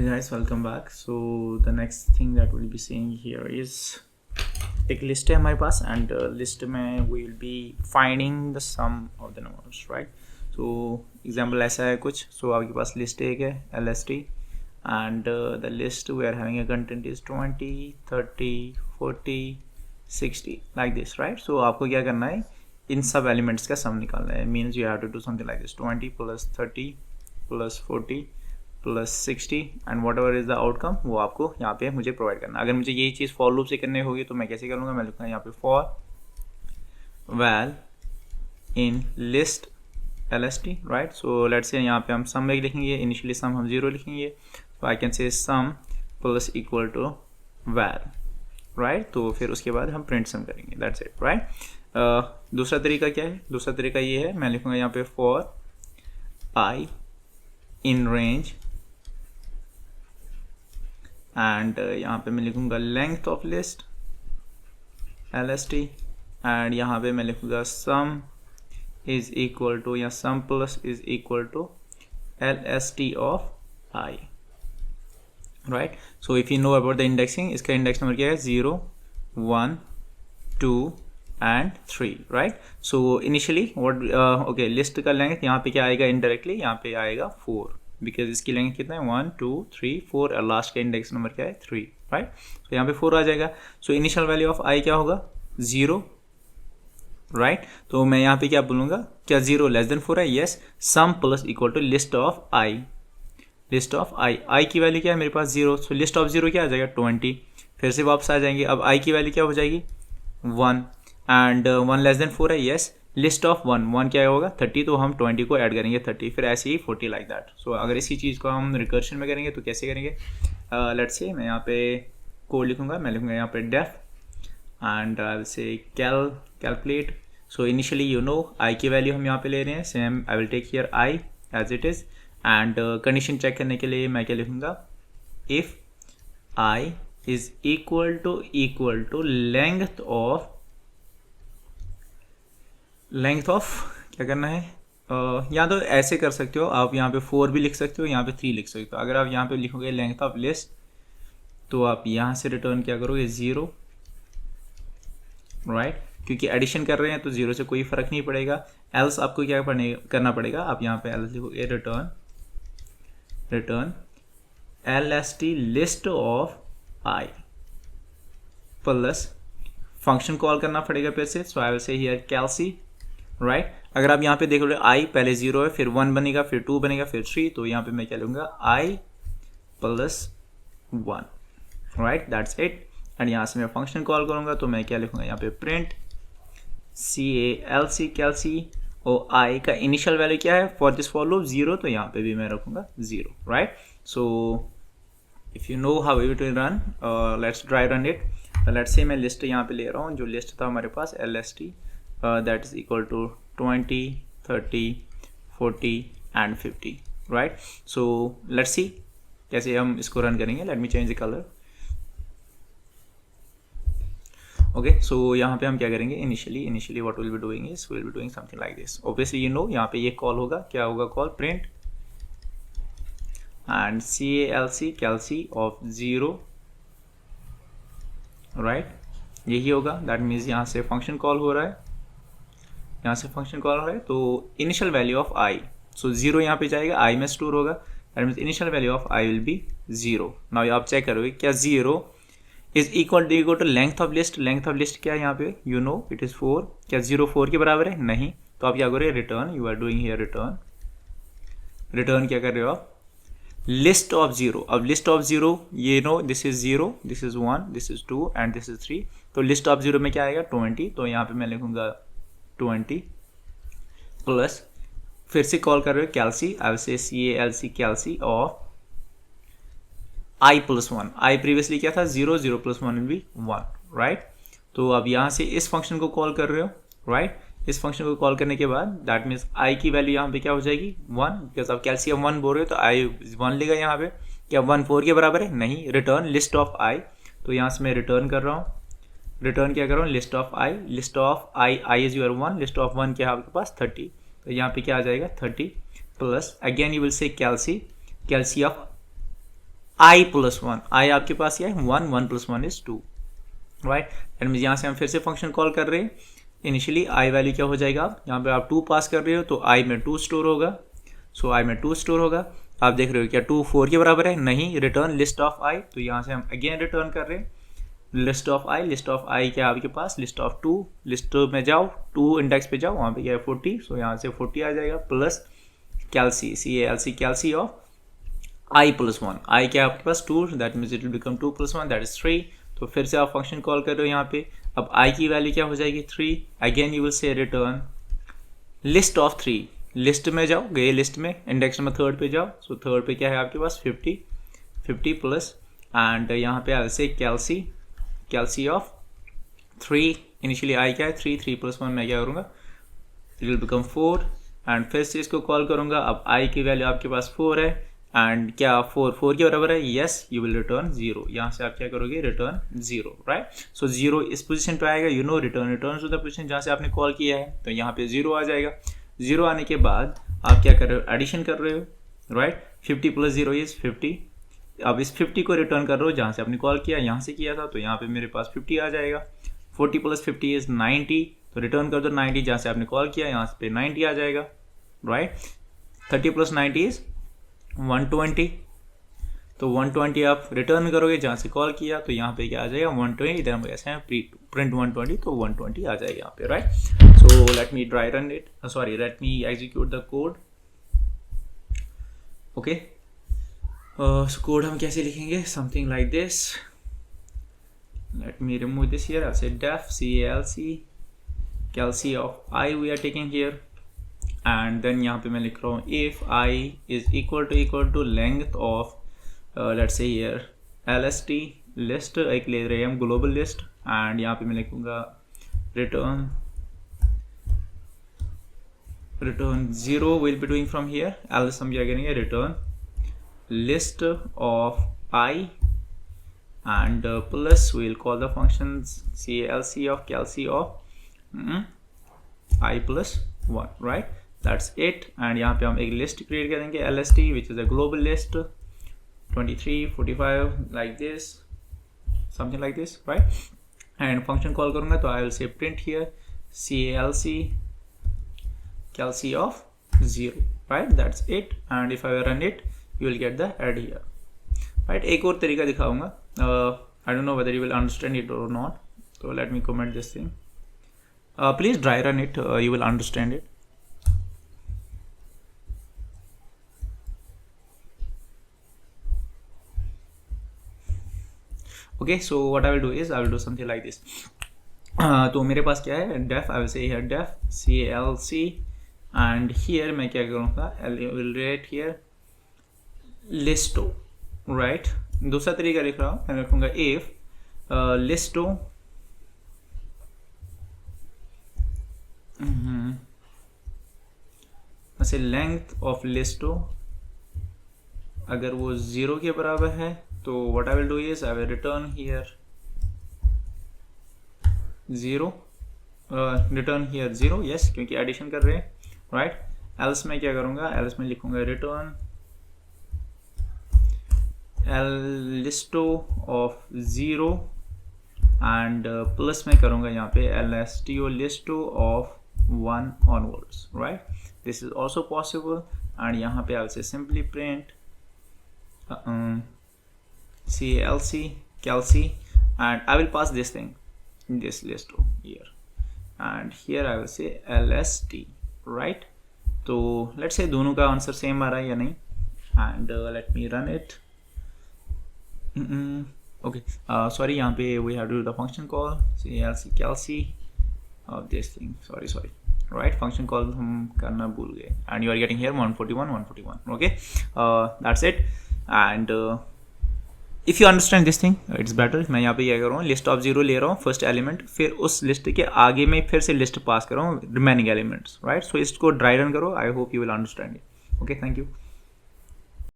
Okay guys, welcome back. So the next thing that we'll be seeing here is एक list है हमारे पास and list में we will be finding the sum of the numbers, right? So example ऐसा है कुछ. So आपके पास list एक है LST and the list we are having a content is 20, 30, 40, 60 like this, right? So आपको क्या करना है, इन सब एलिमेंट्स का सम निकालना है. Means you have to do something like this 20 plus 30 plus 40 plus 60 and whatever is the outcome, वो आपको यहाँ पे मुझे प्रोवाइड करना. अगर मुझे यही चीज़ फॉर लूप से करनी होगी तो मैं कैसे करूँगा, मैं लिखूँगा यहाँ पे for val in list LST, right. So let's say यहाँ पे हम सम में लिखेंगे, इनिशियली सम हम 0 लिखेंगे. तो I can say sum plus equal to val, right. तो फिर उसके बाद हम प्रिंट सम करेंगे, दैट्स इट, राइट. दूसरा तरीका क्या है, दूसरा तरीका ये है, मैं लिखूँगा यहाँ पे for I in range and यहाँ पे मैं लिखूँगा length of list LST and यहाँ पे मैं लिखूँगा सम इज इक्वल टू या sum plus is equal to LST of I, right. So if you know about the indexing, इसका इंडेक्स नंबर क्या है 0, 1, 2 and 3, right. So initially what okay, list का length यहाँ पे क्या आएगा, इनडायरेक्टली यहाँ पे आएगा 4, बिकॉज इसकी लेंथ कितना है 1, 2, 3, 4 और लास्ट का इंडेक्स नंबर क्या है 3, राइट. तो यहाँ पे 4 आ जाएगा. So initial value of I क्या होगा 0, राइट. तो मैं यहाँ पे क्या बोलूँगा, क्या 0 लेस देन 4 है, yes. Sum plus equal to list of I, list of I की वैल्यू क्या है मेरे पास 0. सो लिस्ट ऑफ 0 क्या आ जाएगा 20. फिर से वापस आ जाएंगे, अब I की वैल्यू क्या हो जाएगी 1 एंड 1 लेस देन 4 है, यस. लिस्ट ऑफ 1 क्या होगा 30, तो हम 20 को ऐड करेंगे 30, फिर ऐसे ही 40 लाइक दैट. सो अगर इसी चीज़ को हम रिकर्शन में करेंगे तो कैसे करेंगे, लेट्स से मैं यहाँ पे कोड लिखूँगा, मैं लिखूँगा यहाँ पे def and I will say calculate. So initially you know I की वैल्यू हम यहाँ पे ले रहे हैं, same I will take here I as it is and condition check करने के लिए मैं क्या लिखूँगा, if I is equal to length of क्या करना है, या तो ऐसे कर सकते हो आप, यहाँ पे 4 भी लिख सकते हो, यहाँ पे 3 लिख सकते हो. अगर आप यहाँ पे लिखोगे लेंथ ऑफ लिस्ट तो आप यहाँ से रिटर्न क्या करोगे 0, राइट. क्योंकि एडिशन कर रहे हैं तो 0 से कोई फ़र्क नहीं पड़ेगा. एल्स आपको क्या करना पड़ेगा, आप यहाँ पे एल्स लिखोगे return LST list of I plus function call करना पड़ेगा फिर से. So I will say here calc, right. अगर आप यहाँ पे देखोगे I पहले 0 है, फिर 1 बनेगा, फिर 2 बनेगा, फिर 3, तो यहाँ पे मैं क्या लूँगा I plus 1, right. That's it. And यहाँ से मैं फंक्शन कॉल करूँगा तो मैं क्या लिखूँगा यहाँ पे प्रिंट कैलसी और I का इनिशियल वैल्यू क्या है फॉर दिस फॉर लूप 0, तो यहाँ पे भी मैं रखूँगा 0, right. So if you know how you to run, let's try run it. Let's say मैं लिस्ट यहाँ पे ले रहा हूँ, जो लिस्ट था हमारे पास LST that is equal to 20, 30, 40 and 50, right. So let's see कैसे हम इसको रन करेंगे. Let me change the colour. Okay, so यहाँ पे हम क्या करेंगे, initially what will be doing is will be doing something like this. Obviously you know यहाँ पे ये कॉल होगा, क्या होगा call, print and calc of 0, right. यही होगा, दैट मीन्स यहाँ से फंक्शन कॉल हो रहा है, तो initial value of I, so 0 यहाँ पे जाएगा, I में स्टोर होगा, that means initial value of I will be 0. Now आप चेक करोगे क्या 0 is equal to length of list. Length of list क्या है यहाँ पे, यू नो इट इज़ 4. क्या 0 4 के बराबर है, नहीं. तो आप क्या करोगे, return, you are doing here return क्या कर रहे हो आप, लिस्ट ऑफ 0. अब लिस्ट ऑफ 0 ये no this is 0, this is 1, this is 2 and this is 3. तो लिस्ट ऑफ 0 में क्या आएगा 20, तो यहाँ पे मैं लिखूँगा 20 प्लस फिर से कॉल कर रहे हो कैलसी, I will say calc of I plus 1. I previously क्या था 0 प्लस 1 विल बी 1, राइट. तो अब यहाँ से इस फंक्शन को कॉल कर रहे हो, राइट. इस फंक्शन को कॉल करने के बाद दैट मीन्स I की वैल्यू यहाँ पे क्या हो जाएगी 1, बिकॉज आप कैल्शियम 1 बोल रहे हो तो I 1 लेगा यहाँ पे. क्या 1 4 के बराबर है, नहीं. रिटर्न लिस्ट ऑफ I, तो यहाँ से मैं रिटर्न कर रहा हूँ, रिटर्न क्या कर रहा हूँ, list of I is your 1, list of 1 क्या है आपके पास 30, तो यहाँ पे क्या आ जाएगा 30 plus again you will say calc of i plus 1, i आपके पास क्या है 1, 1 plus 1 is 2, right. That means यहाँ से हम फिर से फंक्शन कॉल कर रहे हैं। इनिशियली आई वैल्यू क्या हो जाएगा, आप यहाँ पे आप 2 पास कर रहे हो तो आई में 2 स्टोर होगा, सो आई में 2 स्टोर होगा। आप देख रहे हो क्या 2 4 के बराबर है, नहीं, रिटर्न लिस्ट ऑफ आई, तो यहाँ से हम अगेन रिटर्न कर रहे हैं list of I. List of I क्या है आपके पास, लिस्ट ऑफ 2, लिस्ट में जाओ 2 इंडेक्स पे जाओ, वहाँ पे क्या है 40, सो यहाँ से 40 आ जाएगा, plus calc, CALC calc of I plus 1, I क्या है आपके पास 2, that means it will become 2 plus 1 that is 3। तो फिर से आप फंक्शन कॉल कर रहे हो यहाँ पे, अब आई की वैल्यू क्या हो जाएगी 3, अगेन यू विल से रिटर्न लिस्ट ऑफ 3, लिस्ट में जाओ, गए लिस्ट में इंडेक्स नंबर 3 पे जाओ, सो 3 पे क्या है आपके पास 50 प्लस, एंड यहाँ पे से कैल्सी ऑफ 3, इनिशियली आई क्या है 3 प्लस 1 मैं क्या करूँगा, इट विल बिकम 4, एंड फिर से इसको कॉल करूँगा। अब आई की वैल्यू आपके पास 4 है, एंड क्या 4 के बराबर है, यस, यू विल रिटर्न 0, यहाँ से आप क्या करोगे रिटर्न 0, राइट। सो 0 इस पोजीशन पे आएगा, you know return to the position जहाँ से आपने कॉल किया है, तो यहाँ पे 0 आ जाएगा। 0 आने के बाद आप क्या कर रहे हो, एडिशन कर रहे हो, राइट। 50 प्लस 0 इज 50, अब इस 50 को रिटर्न कर रहे हो जहाँ से आपने कॉल किया, यहाँ से किया था, तो यहाँ पे मेरे पास 50 आ जाएगा। 40 प्लस 50 इज 90, तो रिटर्न कर दो 90 जहाँ से आपने कॉल किया, यहाँ पे 90 आ जाएगा, राइट। 30 प्लस 90 इज 120, तो 120 आप रिटर्न करोगे जहाँ से कॉल किया, तो यहाँ पे क्या आ जाएगा 120, इधर हम कैसे हैं प्रिंट 120, तो 120 आ जाएगा यहाँ पे, right. So let me try run it, sorry let me execute the code. Okay, code हम कैसे लिखेंगे, something like this, let me remove this here, I say def CALC of I we are taking here, and then यहाँ पे मैं लिख रहा हूँ if I is equal to length of let's say here LST list, एक ले रहे हैं हम ग्लोबल लिस्ट, एंड यहाँ पे मैं लिखूँगा return 0 will be doing from here, else हम क्या करेंगे return list of I, and plus will call the function CALC of I plus 1, right, that's it. And यहाँ पे हम एक लिस्ट क्रिएट करेंगे LST which is a global list 23 45 like this, something like this, right. And function call करूँगा तो आई will से print here CALC of 0, right, that's it. And if I run it you will get the add here, right. एक और तरीका दिखाऊंगा, I don't know whether you will understand it और not, तो let me comment this thing, please dry run it, you will understand it. Okay, so what I will do is I will do something like this. तो मेरे पास क्या है def, I will say here def CALC, and here मैं क्या करूँगा, I will write here listo, right. दूसरा तरीका लिख रहा हूँ, मैं लिखूँगा if listo ऐसे लेंथ ऑफ लिस्टो अगर वो 0 के बराबर है, तो what I will do is I will return here 0, return here 0, yes, क्योंकि एडिशन कर रहे हैं, राइट। एल्स में क्या करूँगा, एल्स में लिखूँगा रिटर्न लिस्टो ऑफ 0, एंड प्लस में करूँगा यहाँ पे LSTO लिस्टो of 1 onwards, right. This is also possible, and यहाँ पे I will say simply print CALC, and I will pass this thing in this list here, and here I will say LST, right. तो let's say दोनों का answer same आ रहा है या नहीं, and let me run it. Okay, sorry, यहाँ पे we have to do the function call CALC of this thing, sorry, right, function call हम करना भूल गए, and you are getting here 141. Okay, that's it. And if you understand this thing, it's better. मैं यहाँ पे क्या कर रहा हूँ, लिस्ट ऑफ 0 ले रहा हूँ फर्स्ट एलिमेंट, फिर उस लिस्ट के आगे में फिर से लिस्ट पास कर रहा हूँ रिमेनिंग एलिमेंट्स, राइट. सो इसको ड्राई रन करो, I hope you will understand it. Okay, thank you.